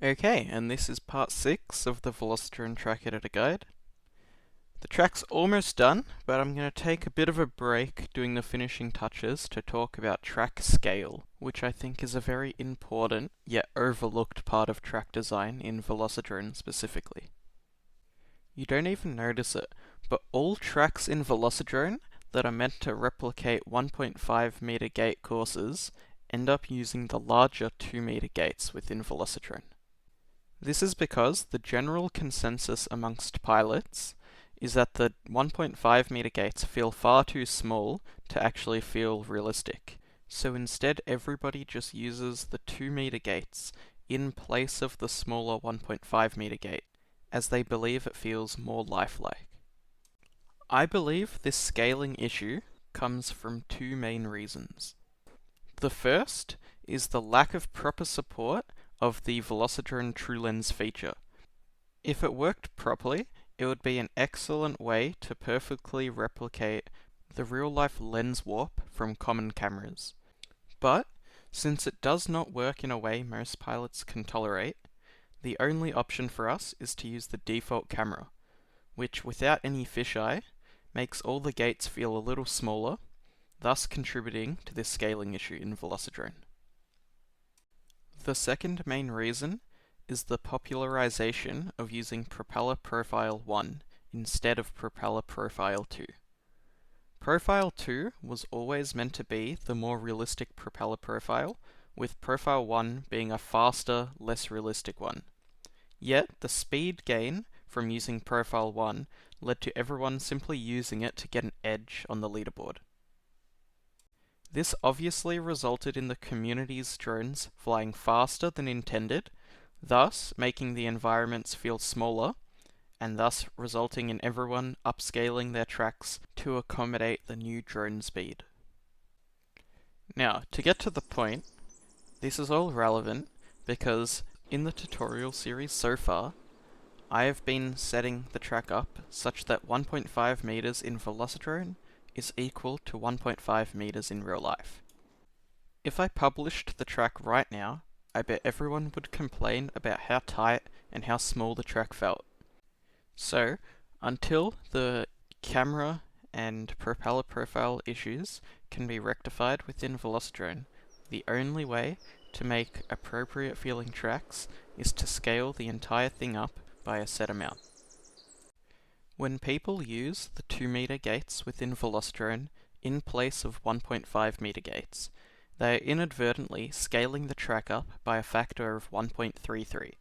Okay, and this is part 6 of the Velocidrone Track Editor Guide. The track's almost done, but I'm going to take a bit of a break doing the finishing touches to talk about track scale, which I think is a very important yet overlooked part of track design in Velocidrone specifically. You don't even notice it, but all tracks in Velocidrone that are meant to replicate 1.5 meter gate courses end up using the larger 2 meter gates within Velocidrone. This is because the general consensus amongst pilots is that the 1.5 meter gates feel far too small to actually feel realistic. So instead, everybody just uses the 2 meter gates in place of the smaller 1.5 meter gate, as they believe it feels more lifelike. I believe this scaling issue comes from two main reasons. The first is the lack of proper support of the Velocidrone TrueLens feature. If it worked properly, it would be an excellent way to perfectly replicate the real-life lens warp from common cameras. But, since it does not work in a way most pilots can tolerate, the only option for us is to use the default camera, which without any fisheye, makes all the gates feel a little smaller, thus contributing to this scaling issue in Velocidrone. The second main reason is the popularization of using Propeller Profile 1 instead of Propeller Profile 2. Profile 2 was always meant to be the more realistic propeller profile, with Profile 1 being a faster, less realistic one. Yet, the speed gain from using Profile 1 led to everyone simply using it to get an edge on the leaderboard. This obviously resulted in the community's drones flying faster than intended, thus making the environments feel smaller, and thus resulting in everyone upscaling their tracks to accommodate the new drone speed. Now, to get to the point, this is all relevant because in the tutorial series so far, I have been setting the track up such that 1.5 meters in Velocidrone is equal to 1.5 meters in real life. If I published the track right now, I bet everyone would complain about how tight and how small the track felt. So, until the camera and propeller profile issues can be rectified within Velocidrone, the only way to make appropriate feeling tracks is to scale the entire thing up by a set amount. When people use the 2 meter gates within Velocidrone in place of 1.5 meter gates, they are inadvertently scaling the track up by a factor of 1.33.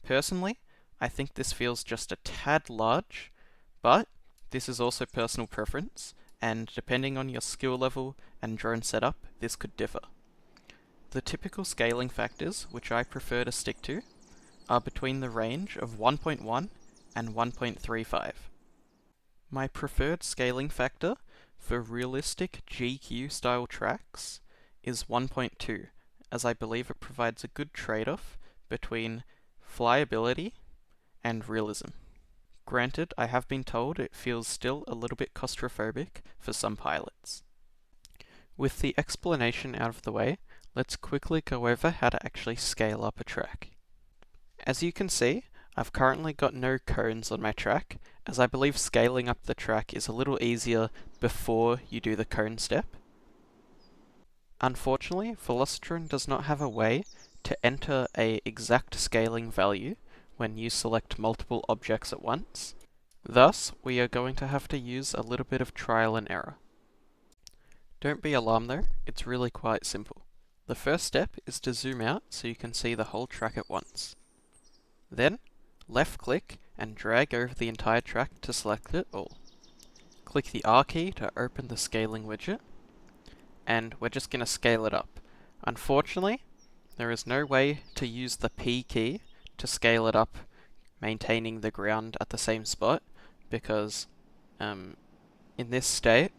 Personally, I think this feels just a tad large, but this is also personal preference, and depending on your skill level and drone setup, this could differ. The typical scaling factors, which I prefer to stick to, are between the range of 1.1 and 1.35. My preferred scaling factor for realistic GQ style tracks is 1.2, as I believe it provides a good trade-off between flyability and realism. Granted, I have been told it feels still a little bit claustrophobic for some pilots. With the explanation out of the way, let's quickly go over how to actually scale up a track. As you can see, I've currently got no cones on my track, as I believe scaling up the track is a little easier before you do the cone step. Unfortunately, Velocidrone does not have a way to enter an exact scaling value when you select multiple objects at once. Thus, we are going to have to use a little bit of trial and error. Don't be alarmed though, it's really quite simple. The first step is to zoom out so you can see the whole track at once. Then, left click and drag over the entire track to select it all. Click the R key to open the scaling widget, and we're just going to scale it up. Unfortunately, there is no way to use the P key to scale it up, maintaining the ground at the same spot, because in this state,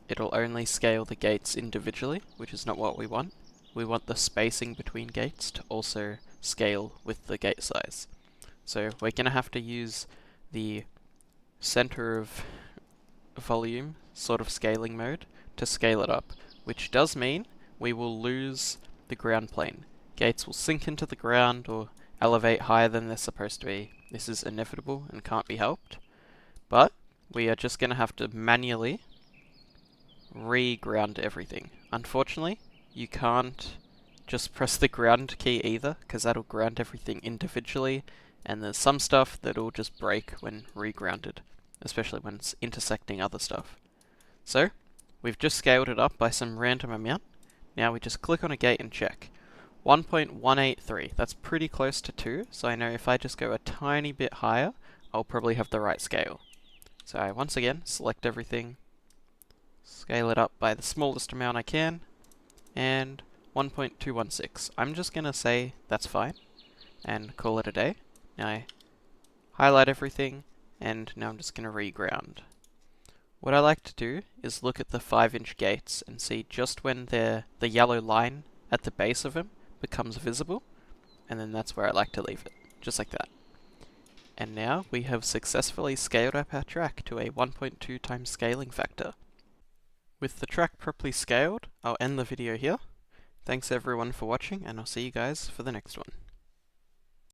it'll only scale the gates individually, which is not what we want. We want the spacing between gates to also scale with the gate size. So we're going to have to use the center of volume sort of scaling mode to scale it up, which does mean we will lose the ground plane. gates will sink into the ground or elevate higher than they're supposed to be. This is inevitable and can't be helped. But we are just going to have to manually re-ground everything. Unfortunately, you can't just press the ground key either, because that'll ground everything individually, and there's some stuff that'll just break when re-grounded, especially when it's intersecting other stuff. So, we've just scaled it up by some random amount. Now we just click on a gate and check. 1.183, that's pretty close to 2, so I know if I just go a tiny bit higher, I'll probably have the right scale. So I once again select everything, scale it up by the smallest amount I can, and 1.216. I'm just going to say that's fine, and call it a day. Now I highlight everything, and now I'm just going to re-ground. What I like to do is look at the 5-inch gates and see just when the yellow line at the base of them becomes visible, and then that's where I like to leave it, just like that. And now we have successfully scaled up our track to a 1.2 times scaling factor. With the track properly scaled, I'll end the video here. Thanks everyone for watching, and I'll see you guys for the next one.